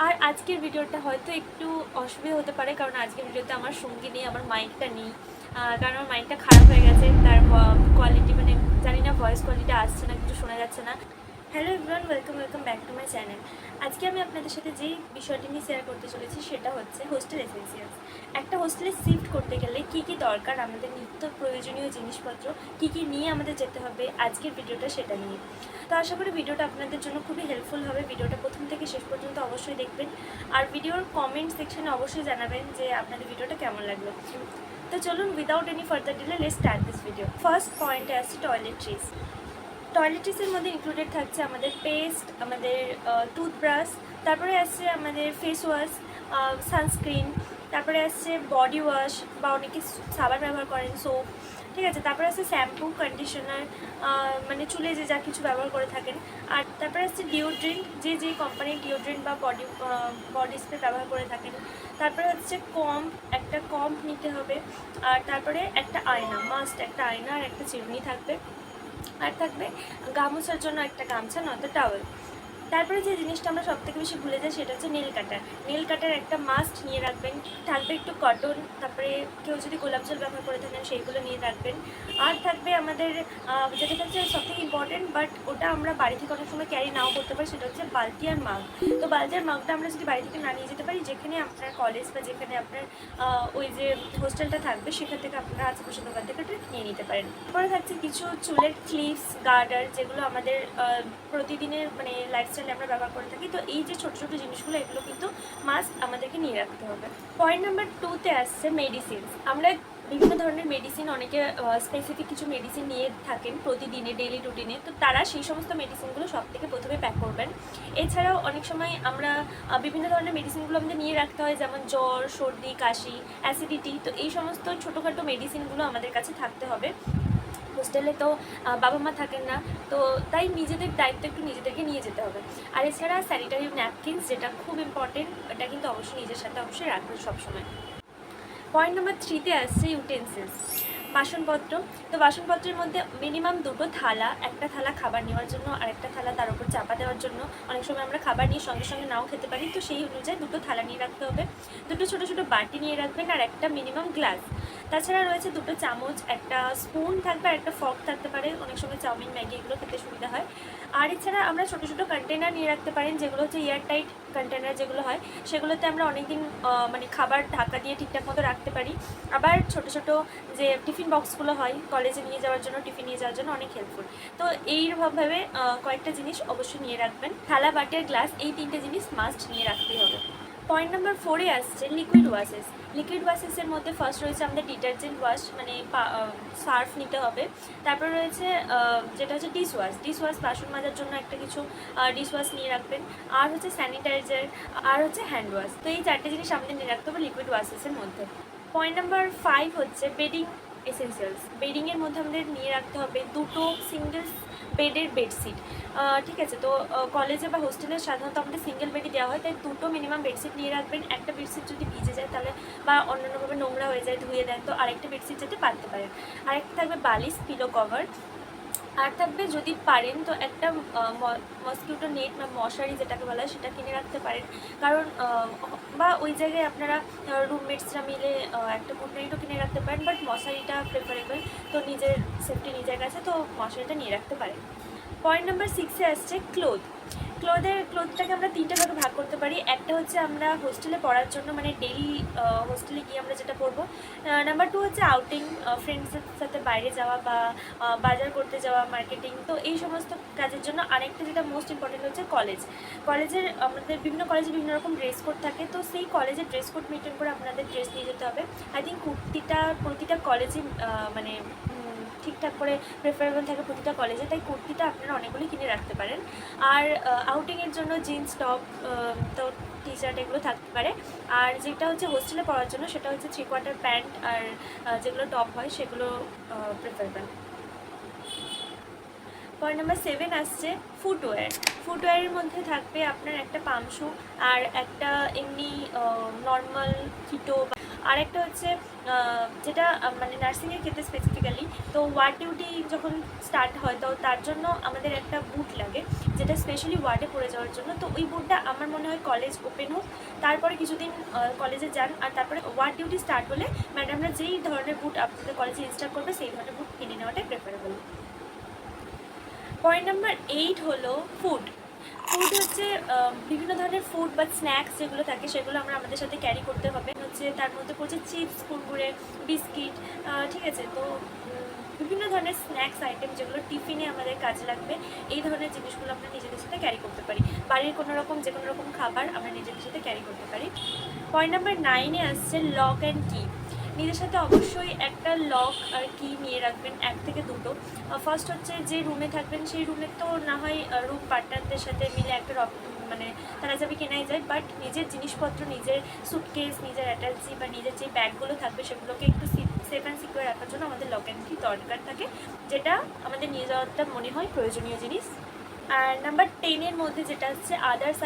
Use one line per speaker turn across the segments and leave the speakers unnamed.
আর আজকের ভিডিওটা হয়তো একটু অসুবিধা হতে পারে, কারণ আজকের ভিডিওতে আমার সঙ্গী নেই, আমার মাইকটা নেই। কারণ আমার মাইকটা খারাপ হয়ে গেছে, তার কোয়ালিটি মানে জানি না, ভয়েস কোয়ালিটি আসছে না, কিছু শোনা যাচ্ছে না। Hello everyone, welcome back to my channel. আজকে আমি আপনাদের সাথে যেই বিষয়টি নিয়ে শেয়ার করতে চলেছি সেটা হচ্ছে হোস্টেল এসেন্সিয়ালস। একটা হোস্টেলে শিফট করতে গেলে কী কী দরকার, আমাদের নিত্য প্রয়োজনীয় জিনিসপত্র কী কী নিয়ে আমাদের যেতে হবে, আজকের ভিডিওটা সেটা নিয়ে। তো আশা করি ভিডিওটা আপনাদের জন্য খুবই হেল্পফুল হবে। ভিডিওটা প্রথম থেকে শেষ পর্যন্ত অবশ্যই দেখবেন, আর ভিডিওর কমেন্ট সেকশনে অবশ্যই জানাবেন যে আপনাদের ভিডিওটা কেমন লাগলো। তো চলুন, without any further delay let's start this video. First পয়েন্টে আসছে টয়লেট্রিজ। টয়লেট্রিজের মধ্যে ইনক্লুডেড থাকছে আমাদের পেস্ট, আমাদের টুথব্রাশ, তারপরে আসছে আমাদের ফেস ওয়াশ, সানস্ক্রিন, তারপরে আসছে বডি ওয়াশ বা অনেকে সাবান ব্যবহার করেন, সোপ, ঠিক আছে। তারপরে আসছে শ্যাম্পু, কন্ডিশনার, মানে চুলে যে যা কিছু ব্যবহার করে থাকেন। আর তারপরে আসছে ডিওড্রেন্ট, যে কোম্পানির ডিওড্রেন্ট বা বডি স্প্রে ব্যবহার করে থাকেন। তারপরে হচ্ছে একটা কম্প নিতে হবে। আর তারপরে একটা আয়না, মাস্ট একটা আয়না আর একটা চিরুনি থাকবে। আর থাকবে গামছার জন্য একটা গামছা, নয়তো টাওয়েল। তারপরে যে জিনিসটা আমরা সব থেকে বেশি ভুলে যাই সেটা হচ্ছে নেল কাটার। নেল কাটার একটা মাস্ট নিয়ে রাখবেন। থাকবে একটু কটন, তারপরে কেউ যদি গোলাপ জল ব্যবহার করে থাকেন সেইগুলো নিয়ে রাখবেন। আর থাকবে আমাদের যেটা হচ্ছে সবথেকে ইম্পর্টেন্ট, বাট ওটা আমরা বাড়ি থেকে অনেক সময় ক্যারি নাও করতে পারি, সেটা হচ্ছে বালতি আর মাগ। তো বালতি আর মাগটা আমরা যদি বাড়ি থেকে না নিয়ে যেতে পারি, যেখানে আপনার কলেজ বা যেখানে আপনার ওই যে হোস্টেলটা থাকবে সেখান থেকে আপনারা আশেপাশে দোকান থেকে নিয়ে নিতে পারেন। তারপরে থাকছে কিছু চুলের ক্লিপস, গার্ডার, যেগুলো আমাদের প্রতিদিনের মানে লাইফস্টাইলে আমরা ব্যবহার করে থাকি। তো এই যে ছোটো ছোটো জিনিসগুলো, এগুলো কিন্তু মাস্ট আমাদেরকে নিয়ে রাখতে হবে। পয়েন্ট নাম্বার 2-তে আসছে মেডিসিনস। আমরা বিভিন্ন ধরনের মেডিসিন, অনেকে স্পেসিফিক কিছু মেডিসিন নিয়ে থাকেন প্রতিদিনে ডেইলি রুটিনে, তো তারা সেই সমস্ত মেডিসিনগুলো সব থেকে প্রথমে প্যাক করবেন। এছাড়াও অনেক সময় আমরা বিভিন্ন ধরনের মেডিসিনগুলো আমাদের নিয়ে রাখতে হয়, যেমন জ্বর, সর্দি, কাশি, অ্যাসিডিটি। তো এই সমস্ত ছোটোখাটো মেডিসিনগুলো আমাদের কাছে থাকতে হবে। হোস্টেলে তো বাবা মা থাকেন না, তো তাই নিজেদের দায়িত্ব একটু নিজেদেরকে নিয়ে যেতে হবে। আর এছাড়া স্যানিটারি ন্যাপকিনস, যেটা খুব ইম্পর্টেন্ট, এটা কিন্তু অবশ্যই নিজের সাথে অবশ্যই রাখবেন সবসময়। পয়েন্ট নাম্বার 3-তে আসছে ইউটেন্সিলস, বাসনপত্র। তো বাসনপত্রের মধ্যে মিনিমাম দুটো থালা, একটা থালা খাবার নেওয়ার জন্য আর একটা থালা তার উপর চাপা দেওয়ার জন্য। অনেক সময় আমরা খাবার নিয়ে সঙ্গে সঙ্গে নাও খেতে পারি, তো সেই অনুযায়ী দুটো থালা নিয়ে রাখতে হবে। দুটো ছোটো ছোটো বাটি নিয়ে রাখবেন আর একটা মিনিমাম গ্লাস। তাছাড়া রয়েছে দুটো চামচ, একটা স্পুন থাকবে আর একটা ফর্ক থাকতে পারে, অনেক সময় চাউমিন, ম্যাগি এগুলো খেতে সুবিধা হয়। আর এছাড়া আমরা ছোটো ছোটো কন্টেনার নিয়ে রাখতে পারেন, যেগুলো হচ্ছে এয়ারটাইট কন্টেনার যেগুলো হয়, সেগুলোতে আমরা অনেকদিন মানে খাবার ঢাকা দিয়ে ঠিকঠাক মতো রাখতে পারি। আবার ছোটো ছোটো যে টিফিন বক্সগুলো হয় কলেজে নিয়ে যাওয়ার জন্য, টিফিন নিয়ে যাওয়ার জন্য অনেক হেল্পফুল। তো এইভাবে কয়েকটা জিনিস অবশ্যই নিয়ে রাখবেন। থালা, বাটি আর গ্লাস, এই তিনটে জিনিস মাস্ট নিয়ে রাখতেই হবে। পয়েন্ট নাম্বার 4-এ আসছে লিকুইড ওয়াশেস। লিকুইড ওয়াশেসের মধ্যে ফার্স্ট রয়েছে আমাদের ডিটারজেন্ট ওয়াশ, মানে সার্ফ নিতে হবে। তারপর রয়েছে যেটা হচ্ছে ডিশ ওয়াশ, বাসন মাজার জন্য একটা কিছু ডিশ ওয়াশ নিয়ে রাখবেন। আর হচ্ছে স্যানিটাইজার, আর হচ্ছে হ্যান্ড ওয়াশ। তো এই চারটে জিনিস আমাদের নিয়ে রাখতে হবে লিকুইড ওয়াশেসের মধ্যে। পয়েন্ট নাম্বার 5 হচ্ছে বেডিং এসেন্সিয়ালস। বেডিংয়ের মধ্যে আমাদের নিয়ে রাখতে হবে দুটো সিঙ্গেল বেডের বেডশিট, ঠিক আছে। তো কলেজে বা হোস্টেলে সাধারণত আমাদের সিঙ্গেল বেডই দেওয়া হয়, তাই দুটো মিনিমাম বেডশিট নিয়ে রাখবেন। একটা বেডশিট যদি ভিজে যায় তাহলে বা অন্যান্যভাবে নোংরা হয়ে যায়, ধুয়ে দেন, তো আরেকটা বেডশিট যাতে পাততে পারেন। আরেকটা থাকবে বালিশ, পিলো কভার। আর থাকবে যদি পারেন তো একটা মসকিউটো নেট বা মশারি যেটাকে বলা হয় সেটা কিনে রাখতে পারেন, কারণ বা ওই জায়গায় আপনারা রুমমেটসরা মিলে একটা গুড নাইটও কিনে রাখতে পারেন, বাট মশারিটা প্রেফারেবল। তো নিজের সেফটি নিজের কাছে, তো মশারিটা নিয়ে রাখতে পারেন। পয়েন্ট নাম্বার 6-এ আসছে ক্লোথটাকে আমরা তিনটে ভাগে ভাগ করতে পারি। একটা হচ্ছে আমরা হোস্টেলে পড়ার জন্য, মানে ডেইলি হোস্টেলে গিয়ে আমরা যেটা পরবো। নাম্বার 2 হচ্ছে আউটিং, ফ্রেন্ডসদের সাথে বাইরে যাওয়া বা বাজার করতে যাওয়া, মার্কেটিং, তো এই সমস্ত কাজের জন্য। আরেকটা যেটা মোস্ট ইম্পর্টেন্ট হচ্ছে কলেজের আমাদের বিভিন্ন কলেজে বিভিন্ন রকম ড্রেস কোড থাকে, তো সেই কলেজের ড্রেস কোড মেনটেন করে আপনাদের ড্রেস নিয়ে যেতে হবে। আই থিঙ্ক কুর্তিটা প্রতিটা কলেজে মানে ঠিকঠাক করে প্রেফারেবল থাকে প্রতিটা কলেজে, তাই কুর্তিটা আপনারা অনেকগুলি কিনে রাখতে পারেন। আর আউটিংয়ের জন্য জিন্স, টপ, তো টি শার্ট এগুলো থাকতে পারে। আর যেটা হচ্ছে হোস্টেলে পড়ার জন্য সেটা হচ্ছে 3/4 প্যান্ট আর যেগুলো টপ হয় সেগুলো প্রেফারেবল। পয়েন্ট নাম্বার 7 আসছে ফুটওয়্যার। ফুটওয়্যারের মধ্যে থাকবে আপনার একটা পাম্প শু আর একটা এমনি নর্মাল কিটো, আর একটা হচ্ছে যেটা মানে নার্সিংয়ের ক্ষেত্রে স্পেসিফিক্যালি তো ওয়ার্ড ডিউটি যখন স্টার্ট হয় তো তার জন্য আমাদের একটা বুট লাগে যেটা স্পেশালি ওয়ার্ডে পড়ে যাওয়ার জন্য। তো ওই বুটটা আমার মনে হয় কলেজ ওপেন হোক, তারপরে কিছুদিন কলেজে যান, আর তারপরে ওয়ার্ড ডিউটি স্টার্ট হলে ম্যাডামরা যেই ধরনের বুট আপনাদের কলেজে ইনস্টল করবে সেই ধরনের বুট কিনে নেওয়াটাই প্রেফারেবল। পয়েন্ট নাম্বার 8 হলো ফুড। ফুড হচ্ছে বিভিন্ন ধরনের ফুড বা স্ন্যাক্স যেগুলো থাকে সেগুলো আমরা আমাদের সাথে ক্যারি করতে হবে। হচ্ছে তার মধ্যে পড়ছে চিপস, কুরকুরে, বিস্কিট, ঠিক আছে। তো বিভিন্ন ধরনের স্ন্যাক্স আইটেম যেগুলো টিফিনে আমাদের কাজে লাগবে, এই ধরনের জিনিসগুলো আমরা নিজেদের সাথে ক্যারি করতে পারি। বাড়ির যে কোনো রকম খাবার আমরা নিজেদের সাথে ক্যারি করতে পারি। পয়েন্ট নাম্বার 9-এ আসছে লক অ্যান্ড কি। নিজের সাথে অবশ্যই একটা লক আর কি নিয়ে রাখবেন, 1 থেকে 2টো। ফার্স্ট হচ্ছে যে রুমে থাকবেন সেই রুমে তো না হয় রুম পার্টনারদের সাথে মিলে একটা মানে তারা যাবে কেনাই যায়, বাট নিজের জিনিসপত্র, নিজের সুটকেস, নিজের অ্যাটাচি বা নিজের যে ব্যাগগুলো থাকবে সেগুলোকে একটু সেফ অ্যান্ড সিকিউর রাখার জন্য আমাদের লক অ্যান্ড কি দরকার থাকে, যেটা আমাদের নিয়ে যাওয়াটা মনে হয় প্রয়োজনীয় জিনিস। আর নাম্বার 10-এর মধ্যে যেটা হচ্ছে আদার্স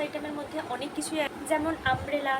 আইটেমের মধ্যে অনেক কিছুই, যেমন আমব্রেলা,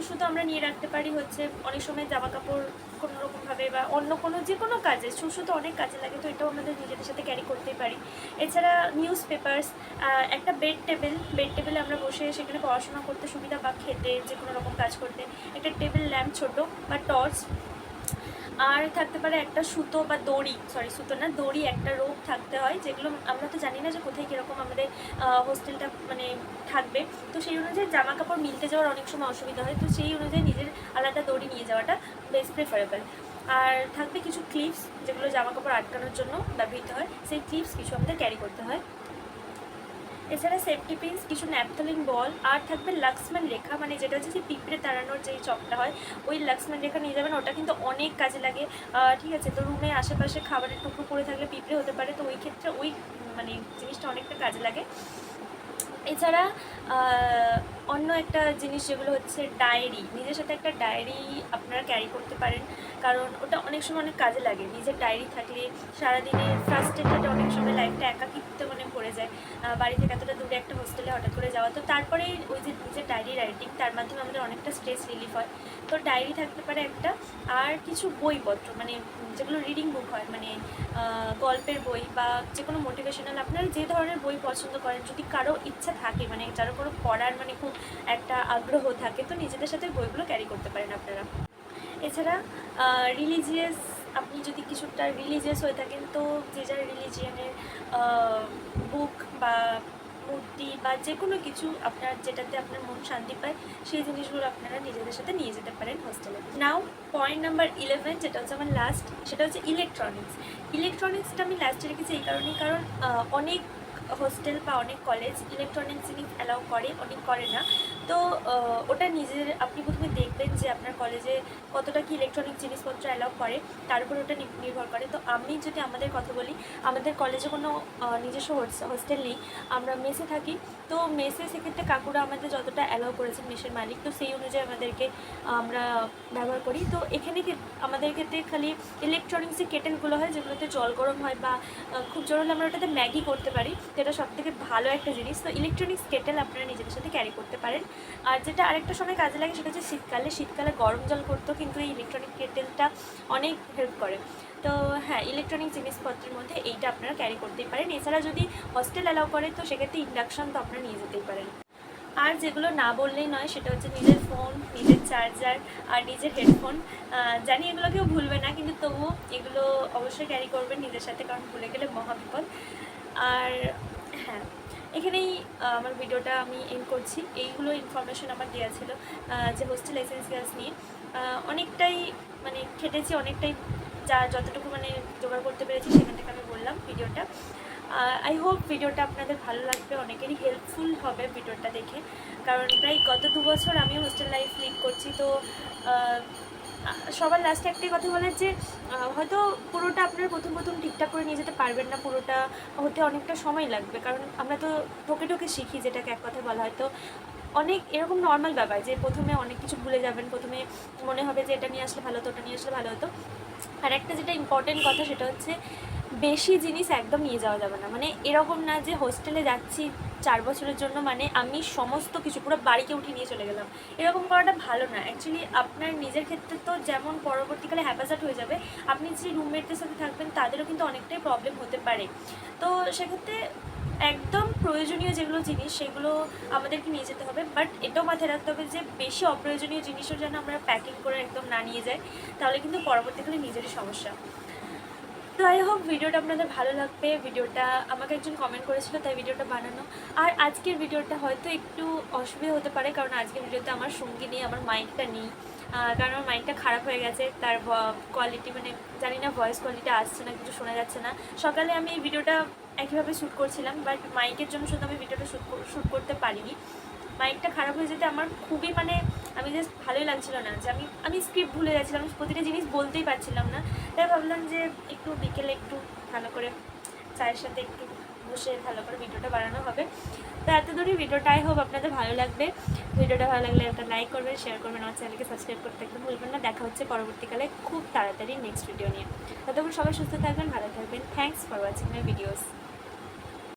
সুতো আমরা নিয়ে রাখতে পারি। হচ্ছে অনেক সময় জামা কাপড় কোনোরকমভাবে বা অন্য কোনো যে কোনো কাজে সুতো অনেক কাজে লাগে, তো এটাও আমাদের নিজেদের সাথে ক্যারি করতেই পারি। এছাড়া নিউজ পেপার্স, একটা বেড টেবিলে আমরা বসে সেখানে পড়াশোনা করতে সুবিধা বা খেতে যে কোনো রকম কাজ করতে, একটা টেবিল ল্যাম্প ছোটো বা টর্চ, আর থাকতে পারে একটা সুতো বা দড়ি, একটা রোপ থাকতে হয়, যেগুলো আমরা তো জানি না যে কোথায় কীরকম আমাদের হোস্টেলটা মানে থাকবে, তো সেই অনুযায়ী জামা কাপড় মিলতে যাওয়ার অনেক সময় অসুবিধা হয়, তো সেই অনুযায়ী নিজের আলাদা দড়ি নিয়ে যাওয়াটা বেস্ট প্রেফারেবল। আর থাকবে কিছু ক্লিপস যেগুলো জামা কাপড় আটকানোর জন্য ব্যবহৃত হয়, সেই ক্লিপস কিছু আমাদের ক্যারি করতে হয়। এছাড়া সেফটি পিনস, কিছু ন্যাপথলিন বল, আর থাকবে লাক্সম্যান রেখা, মানে যেটা হচ্ছে যে পিঁপড়ে তাড়ানোর যেই চকটা হয় ওই লাক্সম্যান রেখা নিয়ে যাবেন, ওটা কিন্তু অনেক কাজে লাগে, ঠিক আছে। তো রুমে আশেপাশে খাবারের টুকরো পড়ে থাকলে পিঁপড়ে হতে পারে, তো ওই ক্ষেত্রে ওই মানে জিনিসটা অনেকটা কাজে লাগে। এছাড়া অন্য একটা জিনিস যেগুলো হচ্ছে ডায়েরি, নিজের সাথে একটা ডায়েরি আপনারা ক্যারি করতে পারেন, কারণ ওটা অনেক সময় অনেক কাজে লাগে। নিজের ডায়েরি থাকলে সারাদিনের ফ্রাস্ট্রেটেড অনেক সময় লাইফটা একাকিত্ব মানে পড়ে যায়, বাড়ি থেকে এতটা দূরে একটা হোস্টেলে হঠাৎ করে যাওয়া, তো তারপরে ওই যে নিজের ডায়েরি রাইটিং, তার মাধ্যমে আমাদের অনেকটা স্ট্রেস রিলিফ হয়। তো ডায়েরি থাকতে পারে একটা, আর কিছু বইপত্র মানে যেগুলো রিডিং বুক হয়, মানে গল্পের বই বা যে কোনো মোটিভেশনাল, আপনারা যে ধরনের বই পছন্দ করেন, যদি কারো ইচ্ছা থাকে মানে যারা কোনো পড়ার মানে খুব একটা আগ্রহ থাকে, তো নিজেদের সাথে বইগুলো ক্যারি করতে পারেন আপনারা। এছাড়া রিলিজিয়াস, আপনি যদি কিছুটা রিলিজিয়াস হয়ে থাকেন তো যে যার রিলিজিয়ানের বুক বা মূর্তি বা যে কোনো কিছু আপনার যেটাতে আপনার মন শান্তি পায় সেই জিনিসগুলো আপনারা নিজেদের সাথে নিয়ে যেতে পারেন হোস্টেলে। নাও পয়েন্ট নাম্বার 11, যেটা হচ্ছে আমার লাস্ট, সেটা হচ্ছে ইলেকট্রনিক্সটা আমি লাস্টে রেখেছি এই কারণেই, কারণ অনেক হোস্টেল বা অনেক কলেজ ইলেকট্রনিক্স জিনিস অ্যালাউ করে, অনেক করে না। তো ওটা আপনি প্রথমে দেখবেন যে আপনার কলেজে কতটা কি ইলেকট্রনিক জিনিসপত্র অ্যালাউ করে, তার উপর ওটা নির্ভর করে। তো আমি যদি আমাদের কথা বলি, আমাদের কলেজে কোনো নিজস্ব হোস্টেল নেই, আমরা মেসে থাকি। তো মেসে সেক্ষেত্রে কাকুরা আমাদের যতটা অ্যালাউ করেছেন মেসের মালিক, তো সেই অনুযায়ী আমাদেরকে আমরা ব্যবহার করি। তো এখানে আমাদের ক্ষেত্রে খালি ইলেকট্রনিক্স যে কেটেলগুলো হয় যেগুলোতে জল গরম হয় বা খুব জোর হলে আমরা ওটাতে ম্যাগি করতে পারি, যেটা সবথেকে ভালো একটা জিনিস। তো ইলেকট্রনিক্স কেটেল আপনারা নিজেদের সাথে ক্যারি করতে পারেন। আর যেটা আরেকটা সময় কাজে লাগে সেটা হচ্ছে শীতকালে গরম জল করতেও কিন্তু এই ইলেকট্রনিক কেটেলটা অনেক হেল্প করে। তো হ্যাঁ, ইলেকট্রনিক জিনিসপত্রের মধ্যে এইটা আপনারা ক্যারি করতেই পারেন। এছাড়া যদি হস্টেল অ্যালাউ করে তো সেক্ষেত্রে ইন্ডাকশন তো আপনারা নিয়ে যেতেই পারেন। আর যেগুলো না বললেই নয় সেটা হচ্ছে নিজের ফোন, নিজের চার্জার আর নিজের হেডফোন। জানি এগুলো কেউ ভুলবে না, কিন্তু তবুও এগুলো অবশ্যই ক্যারি করবেন নিজের সাথে, কারণ ভুলে গেলে মহাবিপদ। আর হ্যাঁ, এখানেই আমার ভিডিওটা আমি এন্ড করছি। এইগুলো ইনফরমেশন আমার দেওয়া ছিল যে হোস্টেল এসেন্সিয়ালস নিয়ে। অনেকটাই মানে খেটেছি, অনেকটাই যতটুকু মানে জোগাড় করতে পেরেছি সেখান থেকে আমি বললাম ভিডিওটা। আই হোপ ভিডিওটা আপনাদের ভালো লাগবে, অনেকেরই হেল্পফুল হবে ভিডিওটা দেখে, কারণ প্রায় গত 2 বছর আমি হোস্টেল লাইফ লিড করছি। তো সবার লাস্টে একটাই কথা বলার যে হয়তো পুরোটা আপনারা প্রথম ঠিকঠাক করে নিয়ে যেতে পারবেন না, পুরোটা হতে অনেকটা সময় লাগবে, কারণ আমরা তো ঠকে শিখি, যেটাকে এক কথায় বলা হয়। তো অনেক এরকম নর্মাল ব্যাপার যে প্রথমে অনেক কিছু ভুলে যাবেন, প্রথমে মনে হবে যে এটা নিয়ে আসলে ভালো হতো, ওটা নিয়ে আসলে ভালো হতো। আর একটা যেটা ইম্পর্টেন্ট কথা সেটা হচ্ছে বেশি জিনিস একদম নিয়ে যাওয়া যাবে না। মানে এরকম না যে হোস্টেলে যাচ্ছি 4 বছরের জন্য মানে আমি সমস্ত কিছু পুরো বাড়িকে উঠিয়ে নিয়ে চলে গেলাম, এরকম করাটা ভালো না। অ্যাকচুয়ালি আপনার নিজের ক্ষেত্রে তো যেমন পরবর্তীকালে হ্যাপাজার্ড হয়ে যাবে, আপনি যে রুমমেটদের সাথে থাকবেন তাদেরও কিন্তু অনেকটাই প্রবলেম হতে পারে। তো সেক্ষেত্রে একদম প্রয়োজনীয় যেগুলো জিনিস সেগুলো আমাদেরকে নিয়ে যেতে হবে, বাট এটাও মাথায় রাখতে হবে যে বেশি অপ্রয়োজনীয় জিনিসও যেন আমরা প্যাকিং করে একদম না নিয়ে যাই, তাহলে কিন্তু পরবর্তীকালে নিজেরই সমস্যা। তো আই হোপ ভিডিওটা আপনাদের ভালো লাগবে। ভিডিওটা আমাকে একজন কমেন্ট করেছিল, তাই ভিডিওটা বানানো। আর আজকের ভিডিওটা হয়তো একটু অসুবিধা হতে পারে, কারণ আজকের ভিডিওতে আমার সঙ্গী নেই, আমার মাইকটা নেই। কারণ আমার মাইকটা খারাপ হয়ে গেছে, তার কোয়ালিটি মানে জানি না, ভয়েস কোয়ালিটি আসছে না, কিছু শোনা যাচ্ছে না। সকালে আমি এই ভিডিওটা একইভাবে শ্যুট করছিলাম, বাট মাইকের জন্য শুধু আমি ভিডিওটা শ্যুট করতে পারিনি। মাইকটা খারাপ হয়ে যেতে আমার খুবই মানে আমি জাস্ট ভালোই লাগছিল না, যে আমি স্ক্রিপ্ট ভুলে যাচ্ছিলাম, আমি প্রতিটা জিনিস বলতেই পারছিলাম না। তাই ভাবলাম যে একটু বিকেলে একটু ভালো করে চায়ের সাথে একটু বসে ভালো করে ভিডিওটা বানানো হবে। তো এত দূরই ভিডিওটা, আই হোপ আপনাদের ভালো লাগবে। ভিডিওটা ভালো লাগলে একটা লাইক করবেন, শেয়ার করবেন, আমার চ্যানেলকে সাবস্ক্রাইব করতে একদম ভুলবেন না। দেখা হচ্ছে পরবর্তীকালে খুব তাড়াতাড়ি নেক্সট ভিডিও নিয়ে। ততক্ষণ সবাই সুস্থ থাকবেন, ভালো থাকবেন। Thanks for watching my videos.